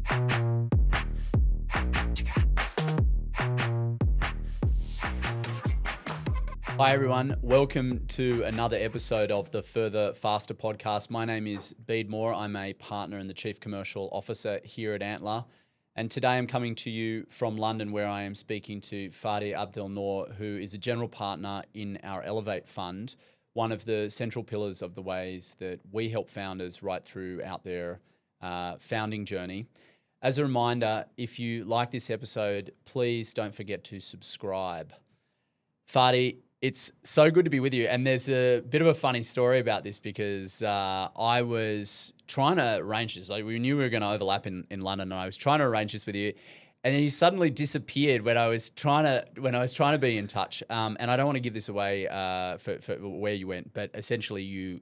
Hi everyone, welcome to another episode of the Further Faster podcast. My name is Bede. I'm a partner and the Chief Commercial Officer here at Antler. And today I'm coming to you from London, where I am speaking to Fady Abdel-Nour, who is a general partner in our Elevate fund, one of the central pillars of the ways that we help founders right throughout their founding journey. As a reminder, if you like this episode, please don't forget to subscribe. Fady, it's so good to be with you. And there's a bit of a funny story about this because I was trying to arrange this. Like, we knew we were going to overlap in London, and I was trying to arrange this with you. And then you suddenly disappeared when I was trying to be in touch. And I don't want to give this away for where you went, but essentially you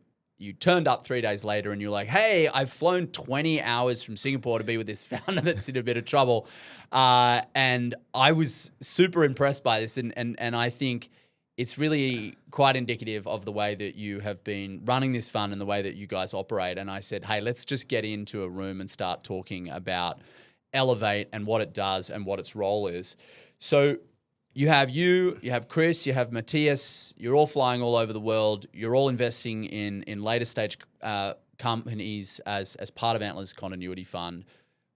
turned up 3 days later and you're like, hey, I've flown 20 hours from Singapore to be with this founder that's in a bit of trouble. And I was super impressed by this. And I think it's really quite indicative of the way that you have been running this fund and the way that you guys operate. And I said, hey, let's just get into a room and start talking about Elevate and what it does and what its role is. So you have Chris, you have Matthias, you're all flying all over the world. You're all investing in later stage companies as part of Antler's continuity fund.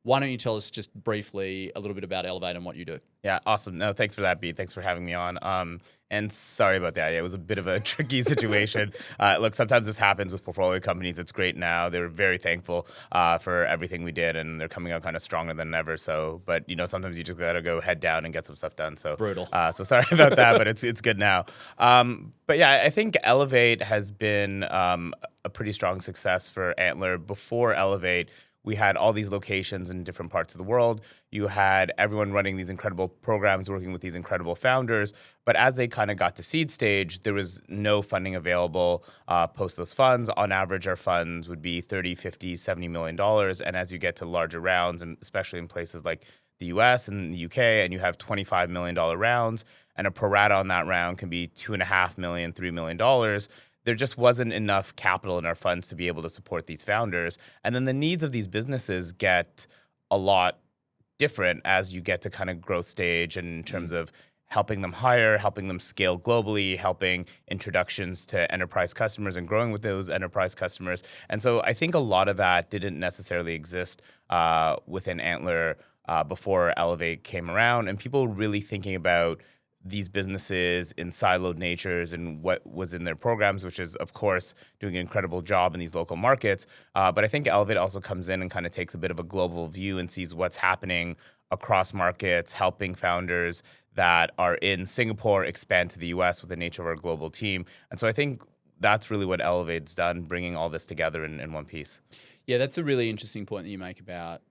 Why don't you tell us just briefly a little bit about Elevate and what you do? Yeah, awesome. No, thanks for that, Bede. Thanks for having me on. And sorry about that. It was a bit of a tricky situation. Look, sometimes this happens with portfolio companies. It's great now. They're very thankful for everything we did, and they're coming out kind of stronger than ever. So, but sometimes you just gotta go head down and get some stuff done. So brutal. So sorry about that, but it's good now. But yeah, I think Elevate has been a pretty strong success for Antler. Before Elevate, we had all these locations in different parts of the world. You had everyone running these incredible programs, working with these incredible founders. But as they kind of got to seed stage, there was no funding available post those funds. On average, our funds would be $30, $50, $70 million. And as you get to larger rounds, and especially in places like the US and the UK, and you have $25 million rounds, and a pro rata on that round can be $2.5 million, $3 million, there just wasn't enough capital in our funds to be able to support these founders. And then the needs of these businesses get a lot different as you get to kind of growth stage in terms of helping them hire, helping them scale globally, helping introductions to enterprise customers and growing with those enterprise customers. And so I think a lot of that didn't necessarily exist within Antler before Elevate came around, and people really thinking about these businesses in siloed natures and what was in their programs, which is, of course, doing an incredible job in these local markets. But I think Elevate also comes in and kind of takes a bit of a global view and sees what's happening across markets, helping founders that are in Singapore expand to the US with the nature of our global team. And so I think that's really what Elevate's done, bringing all this together in one piece. Yeah, that's a really interesting point that you make about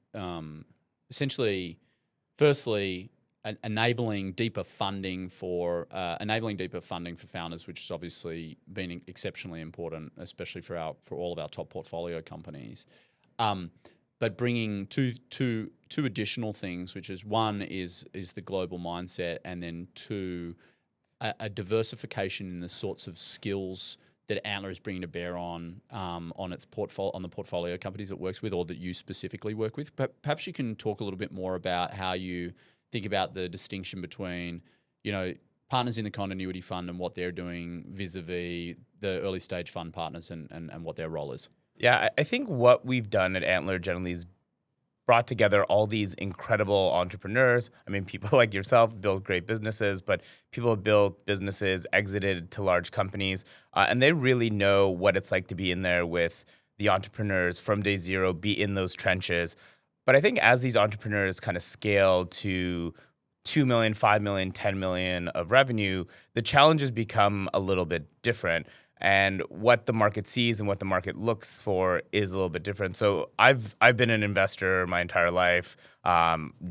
essentially, firstly, enabling deeper funding for founders, which has obviously been exceptionally important, especially for all of our top portfolio companies. But bringing two additional things, which is one is the global mindset, and then two, a diversification in the sorts of skills that Antler is bringing to bear on its on the portfolio companies it works with, or that you specifically work with. But perhaps you can talk a little bit more about how you think about the distinction between, partners in the continuity fund and what they're doing vis-a-vis the early stage fund partners and what their role is. Yeah, I think what we've done at Antler generally is brought together all these incredible entrepreneurs. I mean, people like yourself build great businesses, but people have built businesses, exited to large companies, and they really know what it's like to be in there with the entrepreneurs from day zero, be in those trenches. But I think as these entrepreneurs kind of scale to 2 million, 5 million, 10 million of revenue, the challenges become a little bit different. And what the market sees and what the market looks for is a little bit different. So I've been an investor my entire life,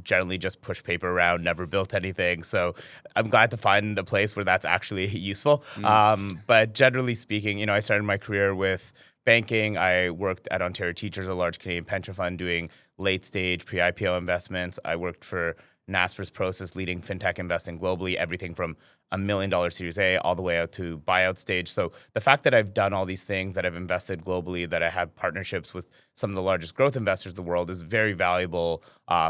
generally just pushed paper around, never built anything. So I'm glad to find a place where that's actually useful. But generally speaking, I started my career with banking. I worked at Ontario Teachers, a large Canadian pension fund, doing late stage pre-IPO investments. I worked for Nasper's process leading fintech investing globally, everything from $1 million Series A all the way out to buyout stage. So the fact that I've done all these things, that I've invested globally, that I have partnerships with some of the largest growth investors in the world is very valuable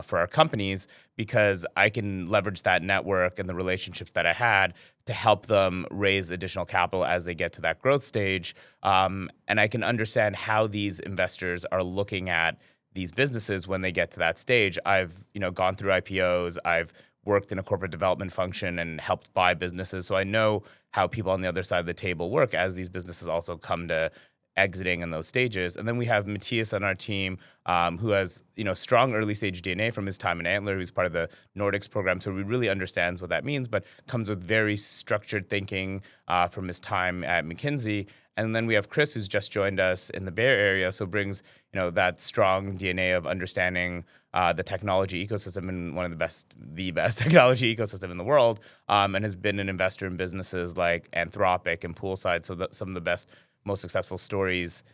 for our companies, because I can leverage that network and the relationships that I had to help them raise additional capital as they get to that growth stage. And I can understand how these investors are looking at these businesses when they get to that stage. I've gone through IPOs. I've worked in a corporate development function and helped buy businesses. So I know how people on the other side of the table work as these businesses also come to exiting in those stages. And then we have Matthias on our team, who has strong early stage DNA from his time in Antler, who's part of the Nordics program. So he really understands what that means, but comes with very structured thinking from his time at McKinsey. And then we have Chris, who's just joined us in the Bay Area, so brings that strong DNA of understanding the technology ecosystem and one of the best technology ecosystem in the world, and has been an investor in businesses like Anthropic and Poolside, so some of the best, most successful stories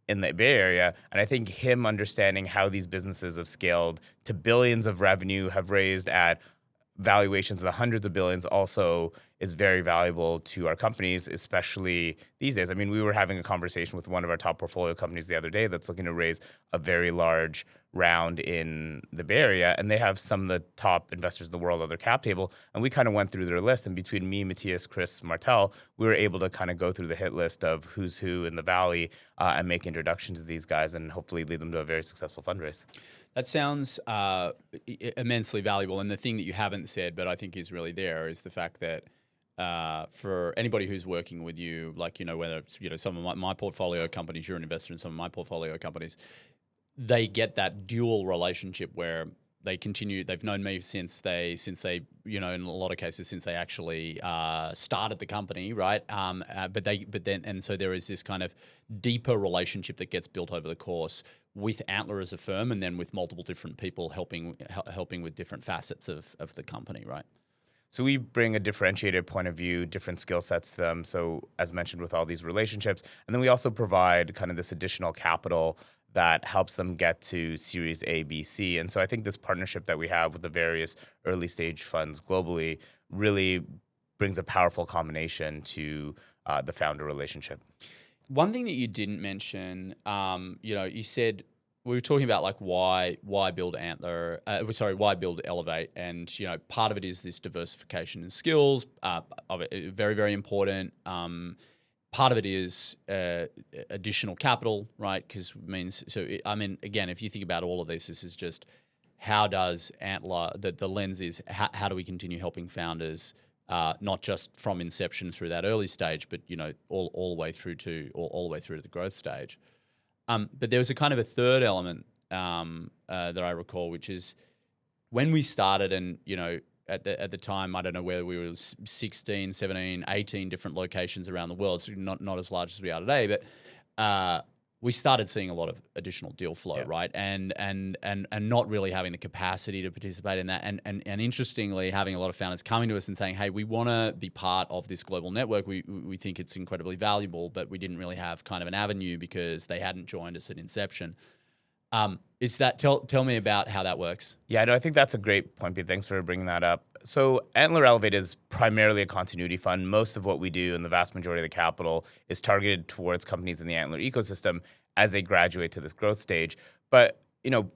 in the Bay Area. And I think him understanding how these businesses have scaled to billions of revenue, have raised at valuations of the hundreds of billions, also is very valuable to our companies, especially these days. I mean, we were having a conversation with one of our top portfolio companies the other day that's looking to raise a very large round in the Bay Area, and they have some of the top investors in the world on their cap table. And we kind of went through their list, and between me, Matthias, Chris, Martel, we were able to kind of go through the hit list of who's who in the Valley and make introductions to these guys and hopefully lead them to a very successful fundraise. That sounds immensely valuable. And the thing that you haven't said, but I think is really there, is the fact that for anybody who's working with you, like, whether it's, some of my portfolio companies, you're an investor in some of my portfolio companies, they get that dual relationship where they've known me since they, in a lot of cases, since they actually started the company, right? So there is this kind of deeper relationship that gets built over the course with Antler as a firm, and then with multiple different people helping with different facets of the company, right? So we bring a differentiated point of view, different skill sets to them. So as mentioned, with all these relationships, and then we also provide kind of this additional capital that helps them get to Series A, B, C. And so I think this partnership that we have with the various early stage funds globally really brings a powerful combination to the founder relationship. One thing that you didn't mention, you said, we were talking about like why build why build Elevate, and part of it is this diversification in skills, of it, very, very important. Part of it is additional capital, right? Because again, if you think about all of this, this is just how does Antler, the lens is how do we continue helping founders, not just from inception through that early stage, but all the way through to the growth stage. But there was a kind of a third element that I recall, which is when we started, and at the time, I don't know whether we were 16, 17, 18 different locations around the world, so not as large as we are today, but we started seeing a lot of additional deal flow, yeah, right? And not really having the capacity to participate in that. And interestingly, having a lot of founders coming to us and saying, hey, we want to be part of this global network. We think it's incredibly valuable, but we didn't really have kind of an avenue because they hadn't joined us at inception. Tell me about how that works. Yeah, no, I think that's a great point, Bede. Thanks for bringing that up. So Antler Elevate is primarily a continuity fund. Most of what we do, and the vast majority of the capital, is targeted towards companies in the Antler ecosystem as they graduate to this growth stage. But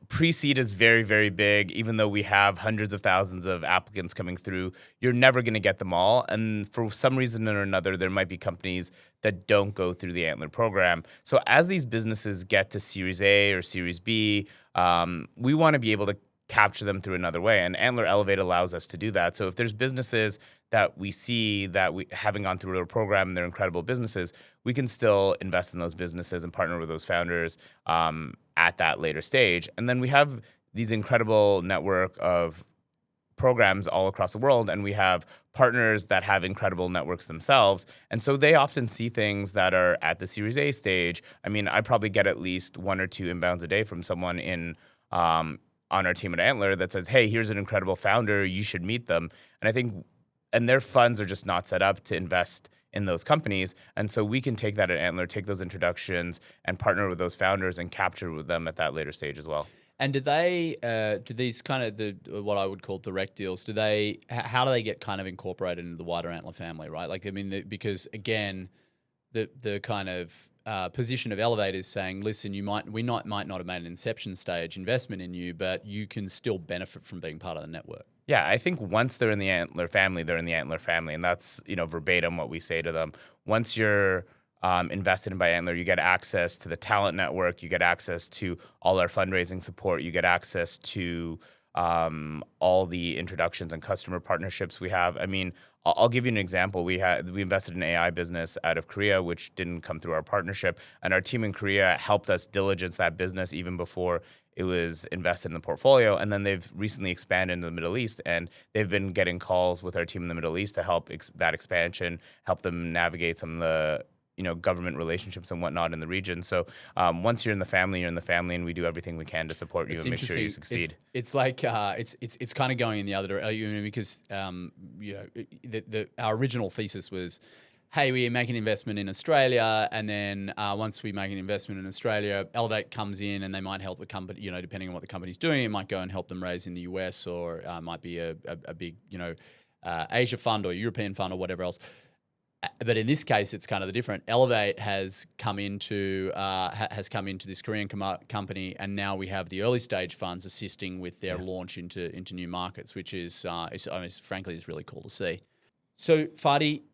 pre-seed is very, very big. Even though we have hundreds of thousands of applicants coming through, you're never going to get them all. And for some reason or another, there might be companies that don't go through the Antler program. So as these businesses get to Series A or Series B, we want to be able to capture them through another way. And Antler Elevate allows us to do that. So if there's businesses that we see that we having gone through a program and they're incredible businesses, we can still invest in those businesses and partner with those founders at that later stage. And then we have these incredible network of programs all across the world, and we have partners that have incredible networks themselves. And so they often see things that are at the Series A stage. I mean, I probably get at least 1 or 2 inbounds a day from someone on our team at Antler that says, hey, here's an incredible founder, you should meet them. And I think, and their funds are just not set up to invest in those companies. And so we can take that at Antler, take those introductions and partner with those founders and capture with them at that later stage as well. And do these kind of what I would call direct deals, how do they get kind of incorporated into the wider Antler family, right? Like, I mean, because again, the kind of position of Elevate is saying, listen, we might not have made an inception stage investment in you, but you can still benefit from being part of the network. Yeah, I think once they're in the Antler family, they're in the Antler family, and that's verbatim what we say to them. Once you're invested in by Antler, you get access to the talent network, you get access to all our fundraising support, you get access to all the introductions and customer partnerships we have. I mean, I'll give you an example. We invested in an AI business out of Korea, which didn't come through our partnership, and our team in Korea helped us diligence that business even before it was invested in the portfolio. And then they've recently expanded into the Middle East, and they've been getting calls with our team in the Middle East to help that expansion, help them navigate some of the government relationships and whatnot in the region. So once you're in the family, and we do everything we can to support you and make sure you succeed. It's like it's kind of going in the other direction, because our original thesis was, hey, we make an investment in Australia, and then once we make an investment in Australia, Elevate comes in and they might help the company, depending on what the company's doing, it might go and help them raise in the US, or might be a big, Asia fund or European fund or whatever else. But in this case, it's kind of the different. Elevate has come into this Korean company, and now we have the early stage funds assisting with their launch into new markets, which is frankly is really cool to see. So Fady,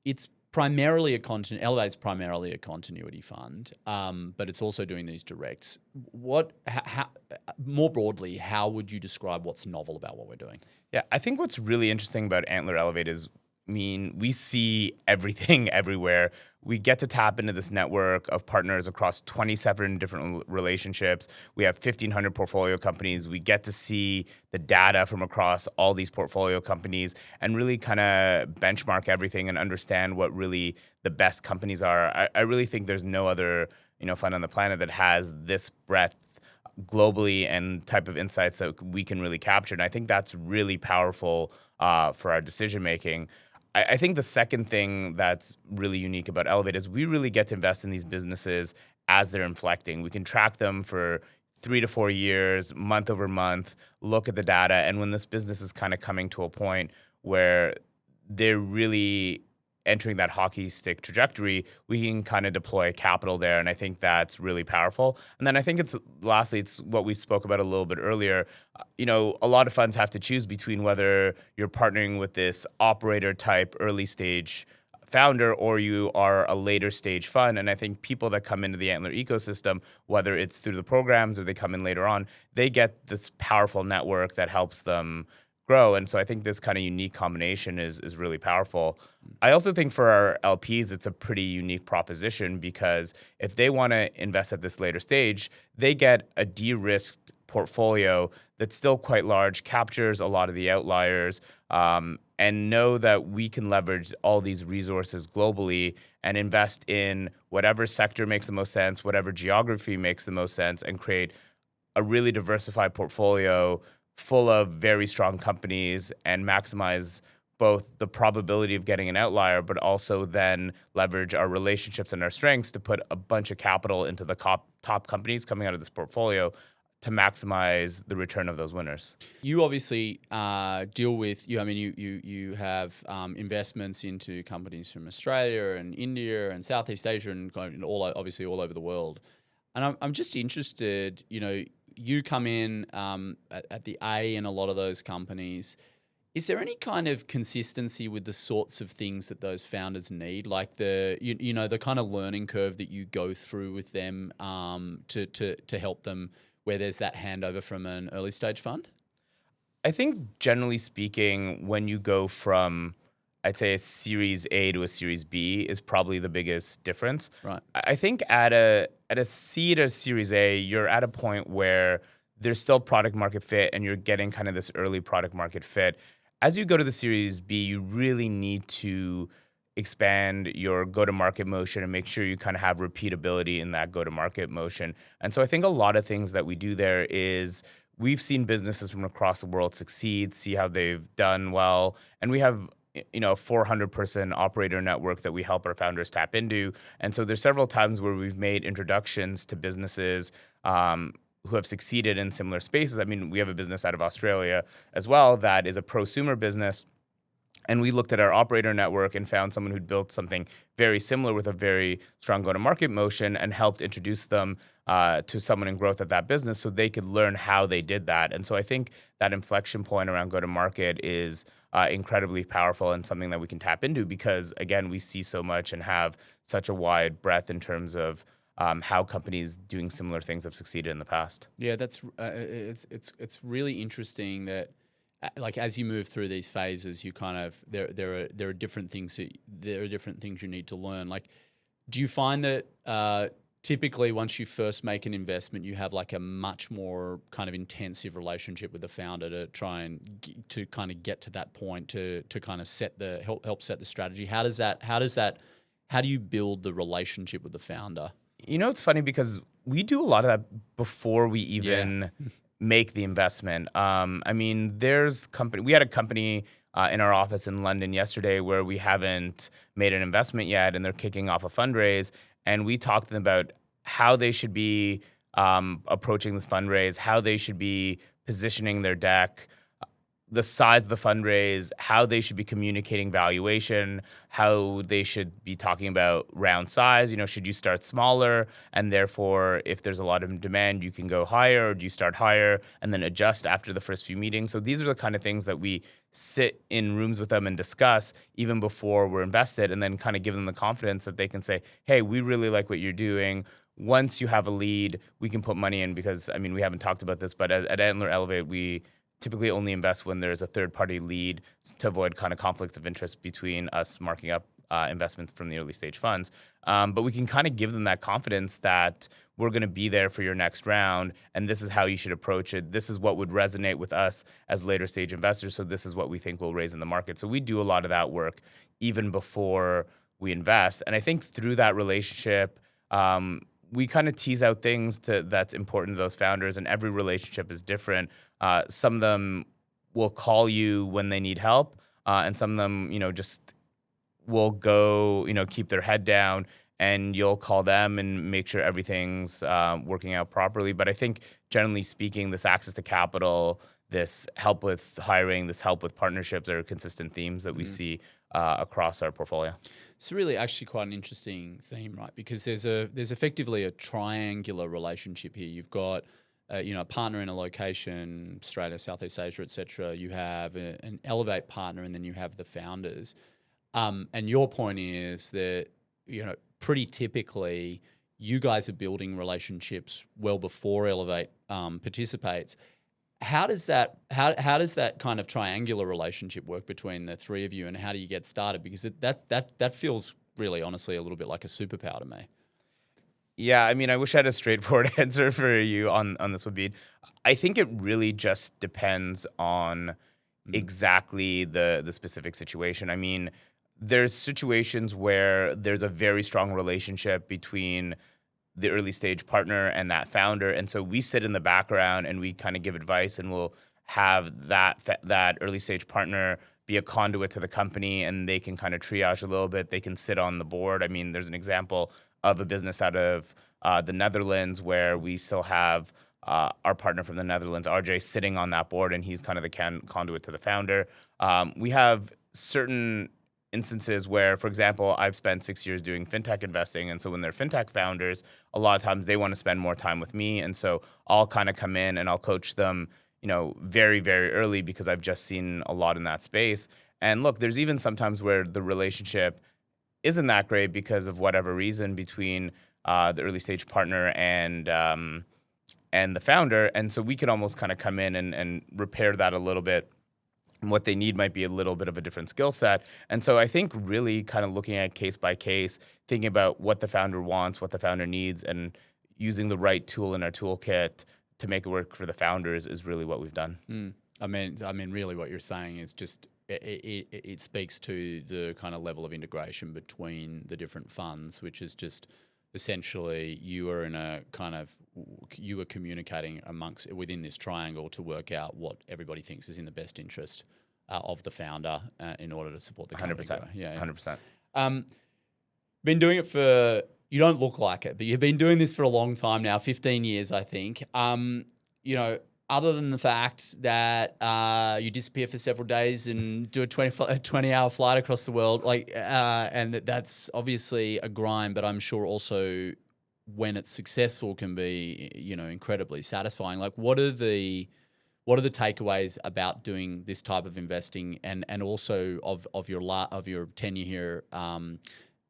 it's primarily Elevate's primarily a continuity fund, but it's also doing these directs. More broadly, how would you describe what's novel about what we're doing? Yeah, I think what's really interesting about Antler Elevate is, we see everything everywhere. We get to tap into this network of partners across 27 different relationships. We have 1,500 portfolio companies. We get to see the data from across all these portfolio companies and really kind of benchmark everything and understand what really the best companies are. I really think there's no other fund on the planet that has this breadth globally and type of insights that we can really capture. And I think that's really powerful for our decision making. I think the second thing that's really unique about Elevate is we really get to invest in these businesses as they're inflecting. We can track them for 3 to 4 years, month over month, look at the data. And when this business is kind of coming to a point where they're really entering that hockey stick trajectory, we can kind of deploy capital there. And I think that's really powerful. And then I think lastly, it's what we spoke about a little bit earlier. A lot of funds have to choose between whether you're partnering with this operator type early stage founder or you are a later stage fund. And I think people that come into the Antler ecosystem, whether it's through the programs or they come in later on, they get this powerful network that helps them grow. And so I think this kind of unique combination is really powerful. I also think for our LPs, it's a pretty unique proposition, because if they want to invest at this later stage, they get a de-risked portfolio that's still quite large, captures a lot of the outliers, and know that we can leverage all these resources globally and invest in whatever sector makes the most sense, whatever geography makes the most sense, and create a really diversified portfolio full of very strong companies and maximize both the probability of getting an outlier, but also then leverage our relationships and our strengths to put a bunch of capital into the top companies coming out of this portfolio to maximize the return of those winners. You obviously deal with you have investments into companies from Australia and India and Southeast Asia and all over the world. And I'm just interested, you come in at the A in a lot of those companies. Is there any kind of consistency with the sorts of things that those founders need, like the kind of learning curve that you go through with them to help them, where there's that handover from an early stage fund? I think generally speaking, when you go from, I'd say, a Series A to a Series B is probably the biggest difference. Right. I think at a seed or Series A, you're at a point where there's still product market fit and you're getting kind of this early product market fit. As you go to the Series B, you really need to expand your go-to-market motion and make sure you kind of have repeatability in that go-to-market motion. And so I think a lot of things that we do there is we've seen businesses from across the world succeed, see how they've done well, and we have a 400-person operator network that we help our founders tap into. And so there's several times where we've made introductions to businesses who have succeeded in similar spaces. I mean, we have a business out of Australia as well that is a prosumer business. And we looked at our operator network and found someone who'd built something very similar with a very strong go-to-market motion and helped introduce them to someone in growth at that business so they could learn how they did that. And so I think that inflection point around go-to-market is incredibly powerful and something that we can tap into because, again, we see so much and have such a wide breadth in terms of how companies doing similar things have succeeded in the past. Yeah, that's it's really interesting that like as you move through these phases, you kind of there are different things you need to learn. Like, do you find that typically once you first make an investment, you have like a much more kind of intensive relationship with the founder to try and to kind of get to that point to kind of help set the strategy? How do you build the relationship with the founder? You know, it's funny because we do a lot of that before we even make the investment. I mean, we had a company in our office in London yesterday where we haven't made an investment yet and they're kicking off a fundraise. And we talked to them about how they should be approaching this fundraise, how they should be positioning their deck, the size of the fundraise, how they should be communicating valuation, how they should be talking about round size. You know, should you start smaller and therefore if there's a lot of demand, you can go higher, or do you start higher and then adjust after the first few meetings? So these are the kind of things that we sit in rooms with them and discuss even before we're invested, and then kind of give them the confidence that they can say, hey, we really like what you're doing. Once you have a lead, we can put money in because, I mean, we haven't talked about this, but at Antler Elevate, we typically only invest when there's a third-party lead to avoid kind of conflicts of interest between us marking up investments from the early stage funds. But we can kind of give them that confidence that we're going to be there for your next round, and this is how you should approach it. This is what would resonate with us as later stage investors, so this is what we think we'll raise in the market. So we do a lot of that work even before we invest. And I think through that relationship, we kind of tease out things that's important to those founders, and every relationship is different. Some of them will call you when they need help, and some of them, just will go, keep their head down, and you'll call them and make sure everything's working out properly. But I think generally speaking, this access to capital, this help with hiring, this help with partnerships are consistent themes that we see across our portfolio. It's really actually quite an interesting theme, right? Because there's effectively a triangular relationship here. You've got a partner in a location, Australia, Southeast Asia, etc. You have an Elevate partner, and then you have the founders. And your point is that pretty typically you guys are building relationships well before Elevate participates. How does that kind of triangular relationship work between the three of you, and how do you get started? Because that feels really honestly a little bit like a superpower to me. Yeah, I mean, I wish I had a straightforward answer for you on this one, Bede. I think it really just depends on exactly the specific situation. I mean, there's situations where there's a very strong relationship between the early stage partner and that founder, and so we sit in the background and we kind of give advice, and we'll have that early stage partner be a conduit to the company, and they can kind of triage a little bit. They can sit on the board. I mean, there's an example of a business out of the Netherlands where we still have our partner from the Netherlands, RJ, sitting on that board, and he's kind of the conduit to the founder. We have certain instances where, for example, I've spent 6 years doing fintech investing, and so when they're fintech founders, a lot of times they want to spend more time with me, and so I'll kind of come in and I'll coach them, very, very early because I've just seen a lot in that space. And look, there's even sometimes where the relationship isn't that great because of whatever reason between the early stage partner and the founder, and so we can almost kind of come in and repair that a little bit. And what they need might be a little bit of a different skill set. And so I think really kind of looking at case by case, thinking about what the founder wants, what the founder needs, and using the right tool in our toolkit to make it work for the founders is really what we've done. I mean, really what you're saying is just it speaks to the kind of level of integration between the different funds, which is just essentially you are communicating within this triangle to work out what everybody thinks is in the best interest of the founder in order to support the company. 100%. Yeah, 100%. Been doing it for you don't look like it, but you've been doing this for a long time now, 15 years, I think. Other than the fact that you disappear for several days and do a 20-hour flight across the world, and that's obviously a grind, but I'm sure also when it's successful can be, incredibly satisfying. Like, what are the takeaways about doing this type of investing, and also of your tenure here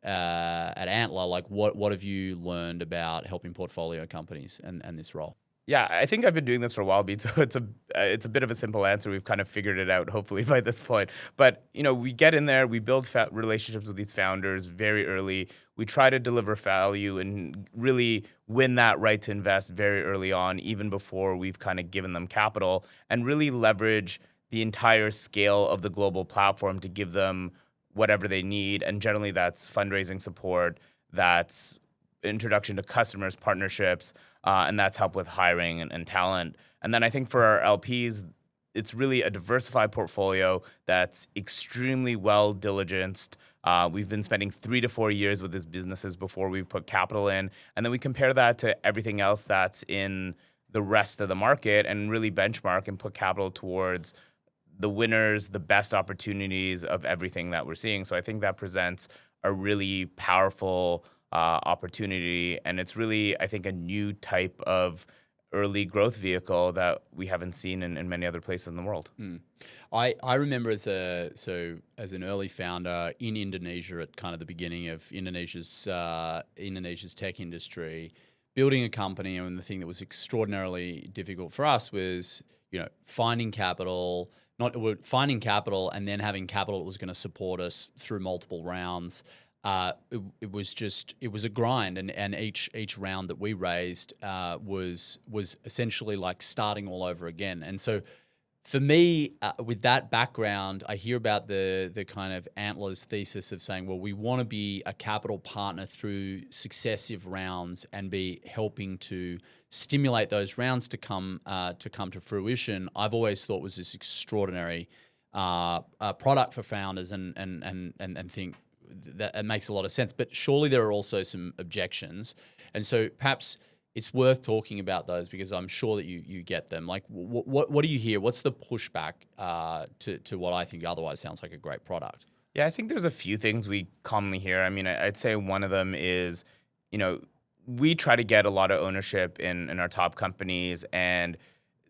at Antler? Like, what have you learned about helping portfolio companies and this role? Yeah, I think I've been doing this for a while, Bede, so it's a bit of a simple answer. We've kind of figured it out, hopefully, by this point. But, we get in there, we build relationships with these founders very early. We try to deliver value and really win that right to invest very early on, even before we've kind of given them capital, and really leverage the entire scale of the global platform to give them whatever they need. And generally, that's fundraising support, that's introduction to customers, partnerships, and that's help with hiring and talent. And then I think for our LPs, it's really a diversified portfolio that's extremely well diligenced. We've been spending 3 to 4 years with these businesses before we put capital in. And then we compare that to everything else that's in the rest of the market and really benchmark and put capital towards the winners, the best opportunities of everything that we're seeing. So I think that presents a really powerful opportunity, and it's really, I think, a new type of early growth vehicle that we haven't seen in many other places in the world. I remember as an early founder in Indonesia at kind of the beginning of Indonesia's tech industry, building a company, and the thing that was extraordinarily difficult for us was finding capital, and then having capital that was going to support us through multiple rounds. It was a grind, and each round that we raised was essentially like starting all over again. And so, for me, with that background, I hear about the kind of Antler's thesis of saying, well, we want to be a capital partner through successive rounds and be helping to stimulate those rounds to come to fruition. I've always thought was this extraordinary product for founders, and think that it makes a lot of sense. But surely there are also some objections, and so perhaps it's worth talking about those, because I'm sure that you get them. Like, what do you hear? What's the pushback to what I think otherwise sounds like a great product? Yeah, I think there's a few things we commonly hear. I mean, I'd say one of them is, we try to get a lot of ownership in our top companies, and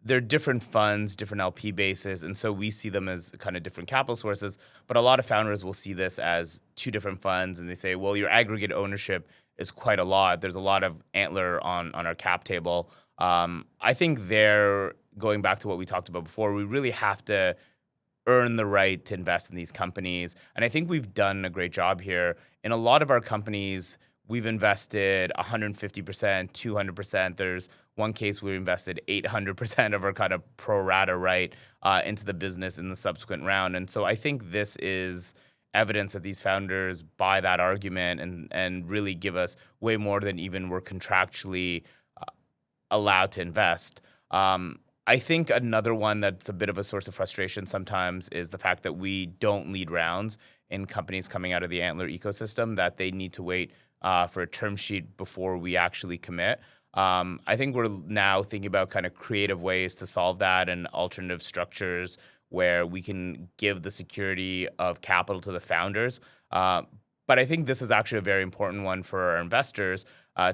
they're different funds, different LP bases, and so we see them as kind of different capital sources. But a lot of founders will see this as two different funds, and they say, well, your aggregate ownership is quite a lot. There's a lot of Antler on our cap table. I think going back to what we talked about before, we really have to earn the right to invest in these companies. And I think we've done a great job here. In a lot of our companies, we've invested 150%, 200%. There's one case we invested 800% of our kind of pro rata right into the business in the subsequent round. And so I think this is evidence that these founders buy that argument and really give us way more than even we're contractually allowed to invest. I think another one that's a bit of a source of frustration sometimes is the fact that we don't lead rounds in companies coming out of the Antler ecosystem, that they need to wait for a term sheet before we actually commit. I think we're now thinking about kind of creative ways to solve that and alternative structures where we can give the security of capital to the founders. But I think this is actually a very important one for our investors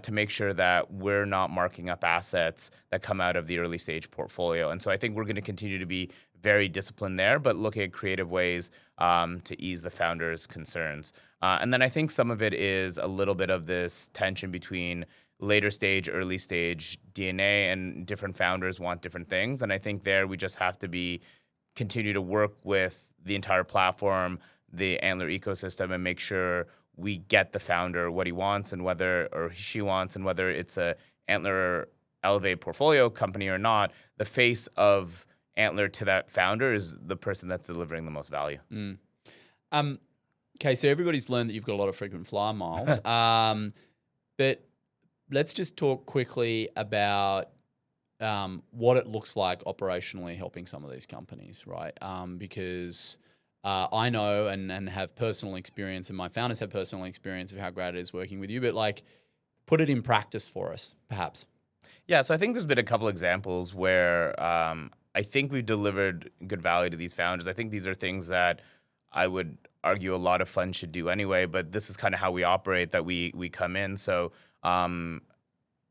to make sure that we're not marking up assets that come out of the early stage portfolio. And so I think we're going to continue to be very disciplined there, but look at creative ways to ease the founders' concerns. And then I think some of it is a little bit of this tension between later stage, early stage DNA, and different founders want different things. And I think there we just have to continue to work with the entire platform, the Antler ecosystem, and make sure we get the founder what he wants and whether it's a Antler Elevate portfolio company or not. The face of Antler to that founder is the person that's delivering the most value. Okay, so everybody's learned that you've got a lot of frequent flyer miles. But let's just talk quickly about what it looks like operationally helping some of these companies, right? Because I know and have personal experience, and my founders have personal experience of how great it is working with you. But like, put it in practice for us, perhaps. Yeah, so I think there's been a couple examples where I think we've delivered good value to these founders. I think these are things that I would argue a lot of funds should do anyway, but this is kind of how we operate, that we come in. So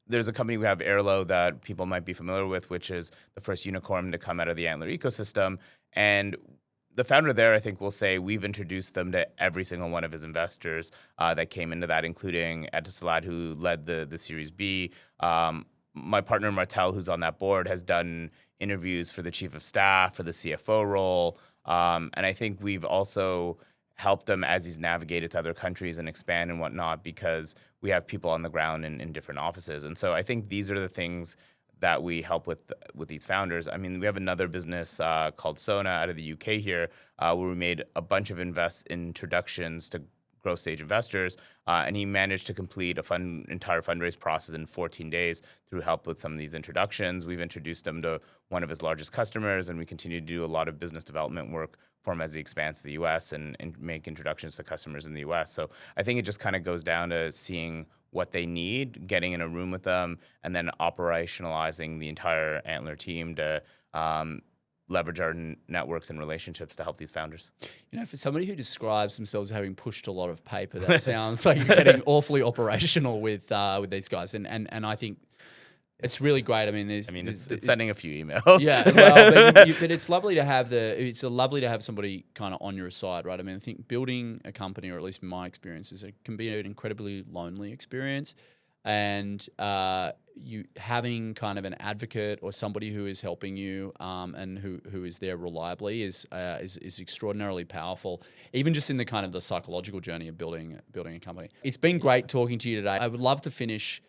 there's a company we have, Airlo, that people might be familiar with, which is the first unicorn to come out of the Antler ecosystem. And the founder there, I think, will say we've introduced them to every single one of his investors that came into that, including Etisalat, who led the Series B. My partner, Martel, who's on that board, has done interviews for the chief of staff, for the CFO role. And I think we've also helped him as he's navigated to other countries and expand and whatnot, because we have people on the ground in different offices. And so I think these are the things that we help with these founders. I mean, we have another business called Sona out of the UK here, where we made a bunch of introductions to growth stage investors, and he managed to complete entire fundraise process in 14 days through help with some of these introductions. We've introduced him to one of his largest customers, and we continue to do a lot of business development work for him as he expands to the US and make introductions to customers in the US. So I think it just kind of goes down to seeing what they need, getting in a room with them, and then operationalizing the entire Antler team to leverage our networks and relationships to help these founders. You know, for somebody who describes themselves as having pushed a lot of paper, that sounds like you're getting awfully operational with these guys. And I think it's really great. I mean, it's sending a few emails. Yeah, well, but it's lovely to have somebody kind of on your side, right? I mean, I think building a company, or at least in my experience, it can be an incredibly lonely experience. And you having kind of an advocate or somebody who is helping you and who is there reliably is extraordinarily powerful, even just in the kind of the psychological journey of building a company. It's been great talking to you today. I would love to finish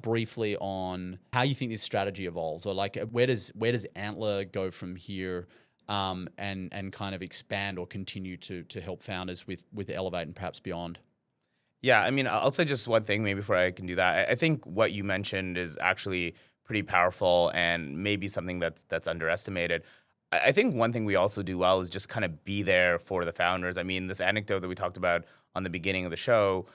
briefly on how you think this strategy evolves, or like where does Antler go from here, and kind of expand or continue to help founders with Elevate and perhaps beyond. Yeah, I mean, I'll say just one thing maybe before I can do that. I think what you mentioned is actually pretty powerful and maybe something that's underestimated. I think one thing we also do well is just kind of be there for the founders. I mean, this anecdote that we talked about on the beginning of the show,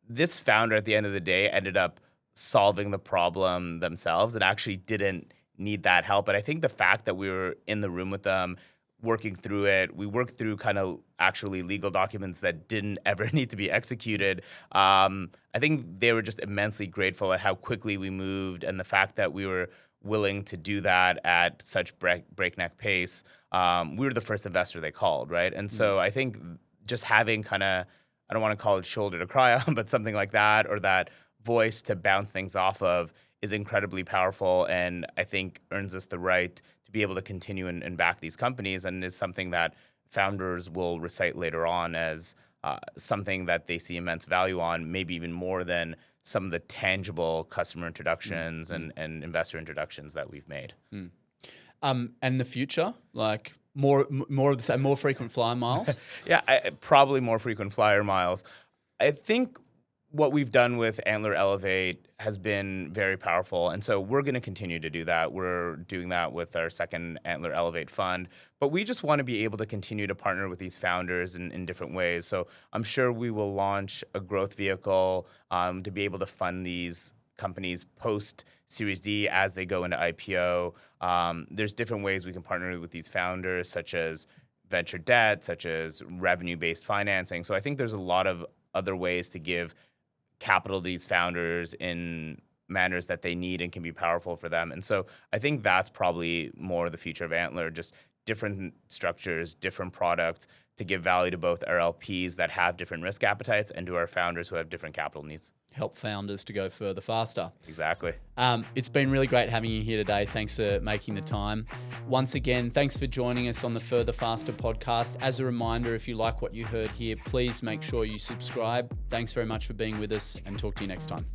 this founder at the end of the day ended up solving the problem themselves and actually didn't need that help. But I think the fact that we were in the room with them, working through it, we worked through kind of actually legal documents that didn't ever need to be executed. I think they were just immensely grateful at how quickly we moved, and the fact that we were willing to do that at such breakneck pace. We were the first investor they called, right? And so I think just having kind of, I don't want to call it shoulder to cry on, but something like that, or that voice to bounce things off of, is incredibly powerful, and I think earns us the right to be able to continue and back these companies, and is something that founders will recite later on as something that they see immense value on, maybe even more than some of the tangible customer introductions and investor introductions that we've made. And the future, like more of the same, more frequent flyer miles? Yeah, probably more frequent flyer miles. I think what we've done with Antler Elevate has been very powerful, and so we're going to continue to do that. We're doing that with our second Antler Elevate fund, but we just want to be able to continue to partner with these founders in different ways. So I'm sure we will launch a growth vehicle to be able to fund these companies post Series D as they go into IPO. There's different ways we can partner with these founders, such as venture debt, such as revenue-based financing. So I think there's a lot of other ways to give capital to these founders in manners that they need and can be powerful for them. And so I think that's probably more the future of Antler, just different structures, different products to give value to both our LPs that have different risk appetites and to our founders who have different capital needs. Help founders to go further faster. Exactly. It's been really great having you here today. Thanks for making the time. Once again, thanks for joining us on the Further Faster podcast. As a reminder, if you like what you heard here, please make sure you subscribe. Thanks very much for being with us, and talk to you next time.